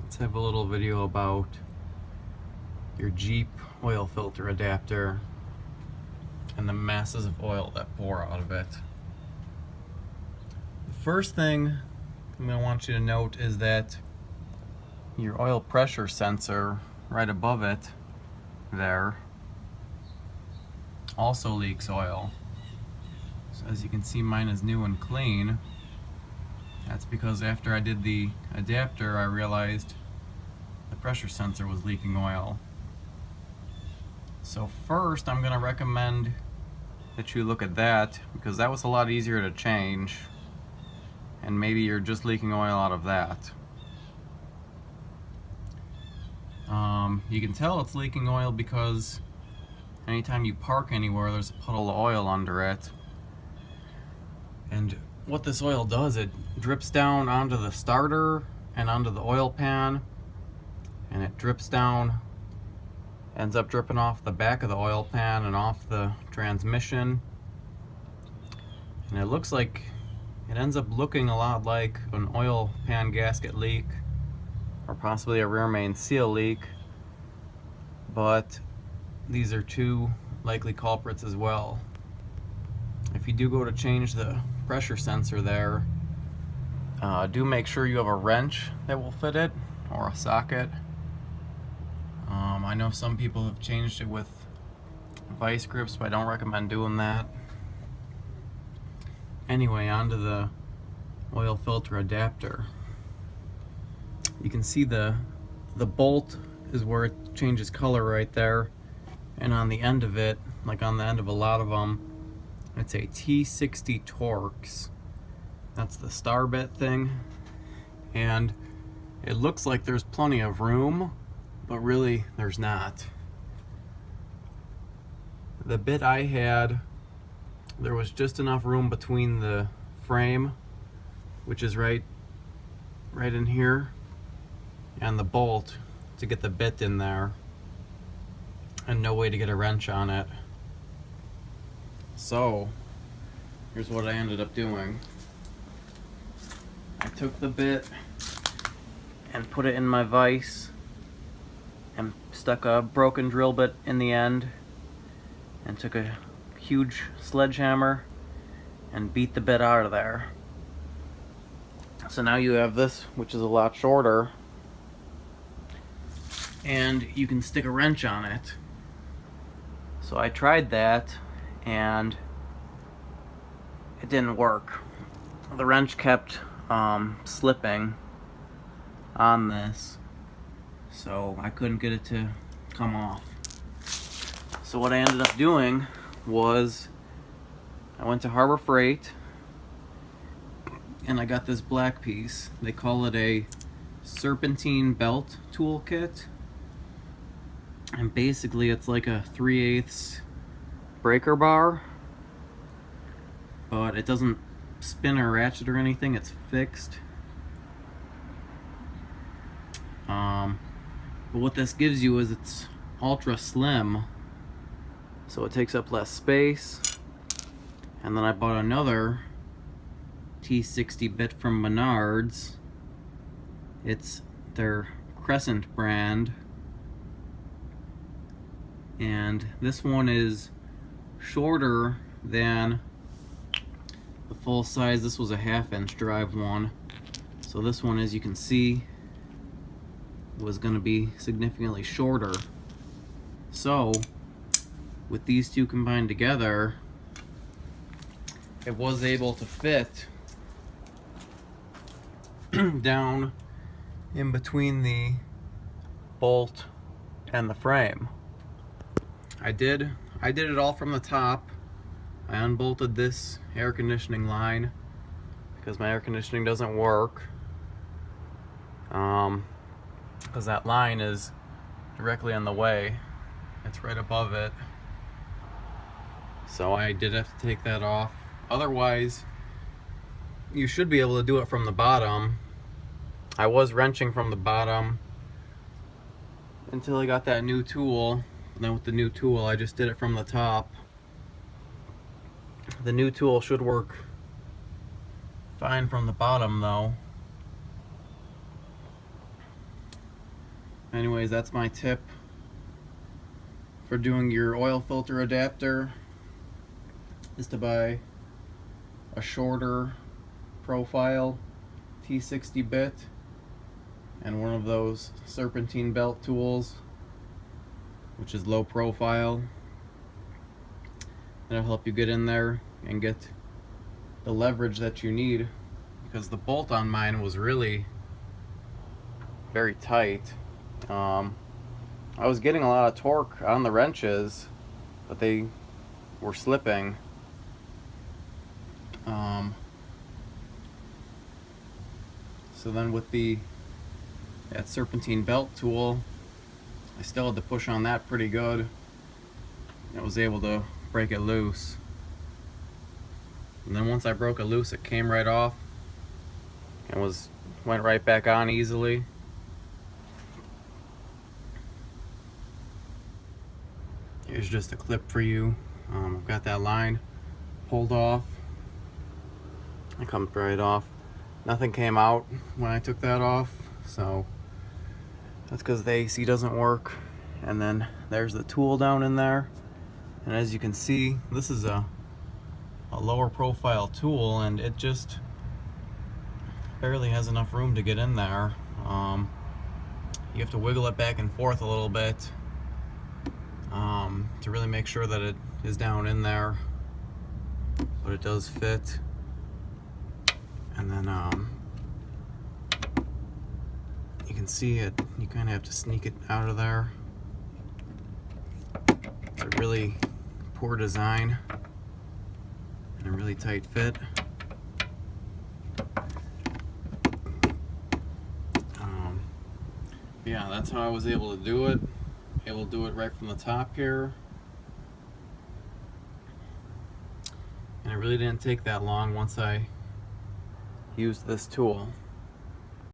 Let's have a little video about your Jeep oil filter adapter and the masses of oil that pour out of it. The first thing I'm going to want you to note is that your oil pressure sensor right above it there also leaks oil. So as you can see, mine is new and clean. That's because after I did the adapter, I realized the pressure sensor was leaking oil. So first, I'm going to recommend that you look at that, because that was a lot easier to change, and maybe you're just leaking oil out of that. You can tell it's leaking oil because anytime you park anywhere, there's a puddle of oil under it. And what this oil does, it drips down onto the starter and onto the oil pan, and it drips down, ends up dripping off the back of the oil pan and off the transmission. And it looks like, it ends up looking a lot like an oil pan gasket leak, or possibly a rear main seal leak, but these are two likely culprits as well. If you do go to change the pressure sensor there, do make sure you have a wrench that will fit it, or a socket. I know some people have changed it with vice grips, but I don't recommend doing that. Anyway, onto the oil filter adapter. You can see the bolt is where it changes color right there, and on the end of it, like on the end of a lot of them, it's a T60 Torx. That's the star bit thing, and it looks like there's plenty of room, but really there's not. The bit I had, there was just enough room between the frame, which is right in here, and the bolt to get the bit in there, and no way to get a wrench on it. So here's what I ended up doing. I took the bit and put it in my vise and stuck a broken drill bit in the end, and took a huge sledgehammer and beat the bit out of there. So now you have this, which is a lot shorter, and you can stick a wrench on it. So I tried that and it didn't work. The wrench kept slipping on this, so I couldn't get it to come off. So what I ended up doing was I went to Harbor Freight and I got this black piece. They call it a serpentine belt toolkit, and basically it's like a 3/8 breaker bar, but it doesn't spin or ratchet or anything, it's fixed. But what this gives you is it's ultra slim, so it takes up less space. And then I bought another T60 bit from Menards. It's their Crescent brand, and this one is shorter than the full size. This was a 1/2-inch drive one, so this one, as you can see, was going to be significantly shorter. So with these two combined together, it was able to fit down in between the bolt and the frame. I did it all from the top. I unbolted this air conditioning line because my air conditioning doesn't work, because that line is directly in the way. It's right above it, so I did have to take that off. Otherwise, you should be able to do it from the bottom. I was wrenching from the bottom until I got that new tool, and then with the new tool I just did it from the top. The new tool should work fine from the bottom though. anyways, that's my tip for doing your oil filter adapter, is to buy a shorter profile T60 bit and one of those serpentine belt tools, which is low profile. That'll help you get in there and get the leverage that you need, because the bolt on mine was really very tight. I was getting a lot of torque on the wrenches, but they were slipping. So then with that serpentine belt tool, I still had to push on that pretty good. I was able to break it loose. And then once I broke it loose, it came right off and went right back on easily. Here's just a clip for you. I've got that line pulled off. It comes right off. Nothing came out when I took that off, so that's because the AC doesn't work. And then there's the tool down in there. And as you can see, this is a lower profile tool, and it just barely has enough room to get in there. You have to wiggle it back and forth a little bit to really make sure that it is down in there, but it does fit. And then you can see it, you kind of have to sneak it out of there. It's a really poor design and a really tight fit. Yeah, that's how I was able to do it. Able to do it right from the top here. And it really didn't take that long once I used this tool.